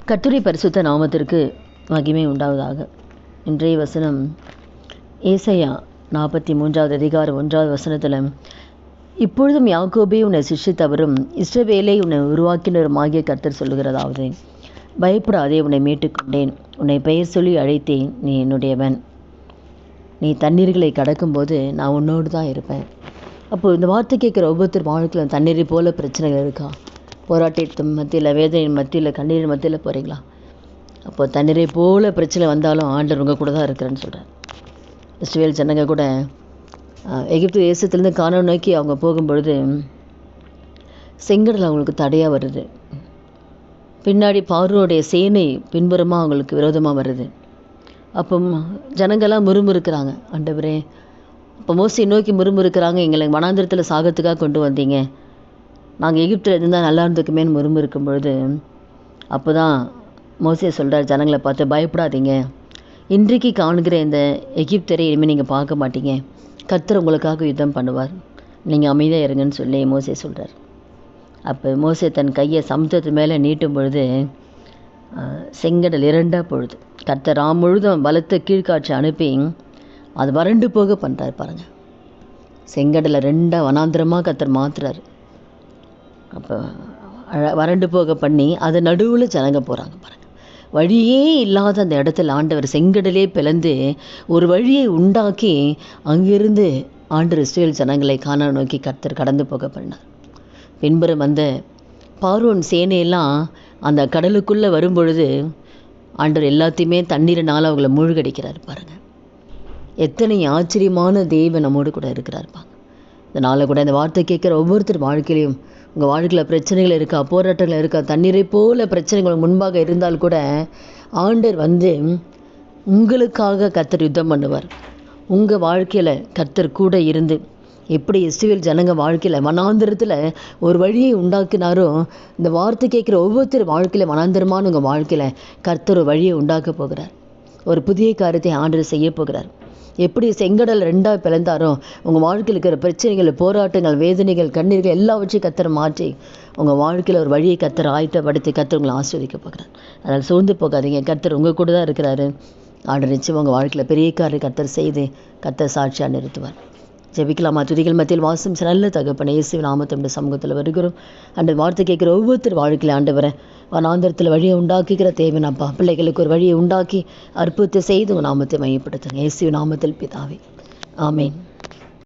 கர்த்தருடைய பரிசுத்த நாமத்திற்கு மகிமை உண்டாவதாக. இன்றைய வசனம் ஏசாயா 43வது அதிகாரம் 1வது வசனத்தில், இப்பொழுதும் யாக்கோபே உன்னை சிருஷ்டித்தவரும் இஸ்ரவேலை உன்னை உருவாக்கினருமாகிய கர்த்தர் சொல்லுகிறதாவது, பயப்படாதே, உன்னை மீட்டுக்கொண்டேன், உன்னை பெயர் சொல்லி அழைத்தேன், நீ என்னுடையவன். நீ தண்ணீர்களை கடக்கும்போது நான் உன்னோடு தான் இருப்பேன். அப்போது இந்த வார்த்தை கேட்குற ஒவ்வொருத்தர் வாழ்க்கையில் தண்ணீரை போல பிரச்சனைகள் இருக்கா? போராட்டத்தின் மத்தியில், வேதனையின் மத்தியில், கண்ணீரின் மத்தியில் போகிறீங்களா? அப்போ தண்ணீரை போல பிரச்சனை வந்தாலும் ஆண்டவர் உங்கள் கூட தான் இருக்கிறேன்னு சொல்கிறார். இஸ்ரவேல் ஜனங்க கூட எகிப்து தேசத்துலேருந்து கானான் நோக்கி அவங்க போகும்பொழுது செங்கடல் அவங்களுக்கு தடையாக வருது. பின்னாடி பார்வோனுடைய சேனை பின்புறமாக அவங்களுக்கு விரோதமாக வருது. அப்போ ஜனங்கள்லாம் முறுமுறுக்கிறாங்க, ஆண்டவரே. அப்போ மோசையை நோக்கி முறுமுறுக்கிறாங்க, எங்களை வனாந்திரத்தில் சாகத்துக்காக கொண்டு வந்தீங்க, நாங்கள் எகிப்தில் இருந்தால் நல்லா இருந்துக்குமேன்னு முறுமுறுக்கும் பொழுது, அப்போ தான் மோசே சொல்கிறார் ஜனங்களை பார்த்து, பயப்படாதீங்க, இன்றைக்கு காணுகிற இந்த எகிப்தரை இனிமேல் நீங்கள் பார்க்க மாட்டீங்க, கர்த்தர் உங்களுக்காக யுத்தம் பண்ணுவார், நீங்கள் அமைதியாக இருங்கன்னு சொல்லி மோசே சொல்கிறார். அப்போ மோசே தன் கையை சமுத்திரத்து மேலே நீட்டும் பொழுது செங்கடல் இரண்டாக பொழுது கர்த்தர் முழுதும் பலத்த கீழ்காட்சி அனுப்பி அது வறண்டு போக பண்ணுறாரு பாருங்கள். செங்கடலை ரெண்டாக வனாந்திரமாக கர்த்தர் மாற்றுறாரு. அப்போ வறண்டு போக பண்ணி அது நடுவில் ஜனங்க போகிறாங்க பாருங்கள். வழியே இல்லாத அந்த இடத்துல ஆண்டவர் செங்கடலே பிளந்து ஒரு வழியை உண்டாக்கி அங்கிருந்து ஆண்டவர் இஸ்ரவேல் ஜனங்களை கானான் நோக்கி கர்த்தர் கடந்து போக பண்ணார். பின்புறம் அந்த பார்வோன் சேனையெல்லாம் அந்த கடலுக்குள்ளே வரும்பொழுது ஆண்டவர் எல்லாத்தையுமே தண்ணீரினால் அவங்களை மூழ்கடிக்கிறார் பாருங்கள். எத்தனை ஆச்சரியமான தேவன் நம்மோடு கூட இருக்கிறார்ப்பாங்க. இதனால் கூட இந்த வார்த்தை கேட்குற ஒவ்வொருத்தர் வாழ்க்கையிலையும், உங்கள் வாழ்க்கையில் பிரச்சனைகள் இருக்கா, போராட்டங்கள் இருக்கா, தண்ணீரை போல பிரச்சனைகள் முன்பாக இருந்தால் கூட ஆண்டவர் வந்து உங்களுக்காக கர்த்தர் யுத்தம் பண்ணுவார். உங்கள் வாழ்க்கையில் கர்த்தர் கூட இருந்து எப்படி இஸ்ரவேல் ஜனங்க வாழ்க்கையில் வனாந்திரத்தில் ஒரு வழியை உண்டாக்கினாரோ, இந்த வார்த்தை கேட்குற ஒவ்வொருத்தர் வாழ்க்கையில் வனாந்திரமான உங்கள் வாழ்க்கையில் கர்த்தர் ஒரு வழியை உண்டாக்க போகிறார். ஒரு புதிய காரியத்தை ஆண்டவர் செய்ய போகிறார். எப்படி செங்கடல் ரெண்டாக பிளந்தாரோ, உங்கள் வாழ்க்கையில் இருக்கிற பிரச்சனைகள், போராட்டங்கள், வேதனைகள், கண்ணீர்கள் எல்லாவற்றையும் கர்த்தர் மாற்றி உங்கள் வாழ்க்கையில் ஒரு வழியை கர்த்தர் ஆயத்தப்படுத்தி கர்த்தர் உங்களை ஆஸ்வதிக்க போகிறார். அதனால் சோர்ந்து போகாதீங்க, கர்த்தர் உங்கள் கூட தான் இருக்கிறாரு. ஆண்டவர் நிச்சயம் உங்கள் வாழ்க்கையில் பெரிய காரியம் கர்த்தர் செய்து கர்த்தர் சாட்சியாக நிறுத்துவார். ஜெபிக்கலாமா? துதிகள் மத்தியில் வாசம் நல்ல தகப்பனே, இயேசுவின் நாமத்தோட சமூகத்தில் வருகிறோம். அந்த வார்த்தை கேட்குற ஒவ்வொருத்தர் வாழ்க்கையில் ஆண்டவரை வனாந்திரத்தில் வழியை உண்டாக்கிக்கிற தேவனப்பா, பிள்ளைகளுக்கு ஒரு வழியை உண்டாக்கி அற்புதத்தை செய்து உங்கள் நாமத்தை மையப்படுத்துங்க. இயேசுவின் நாமத்தில் பிதாவே, ஆமேன்.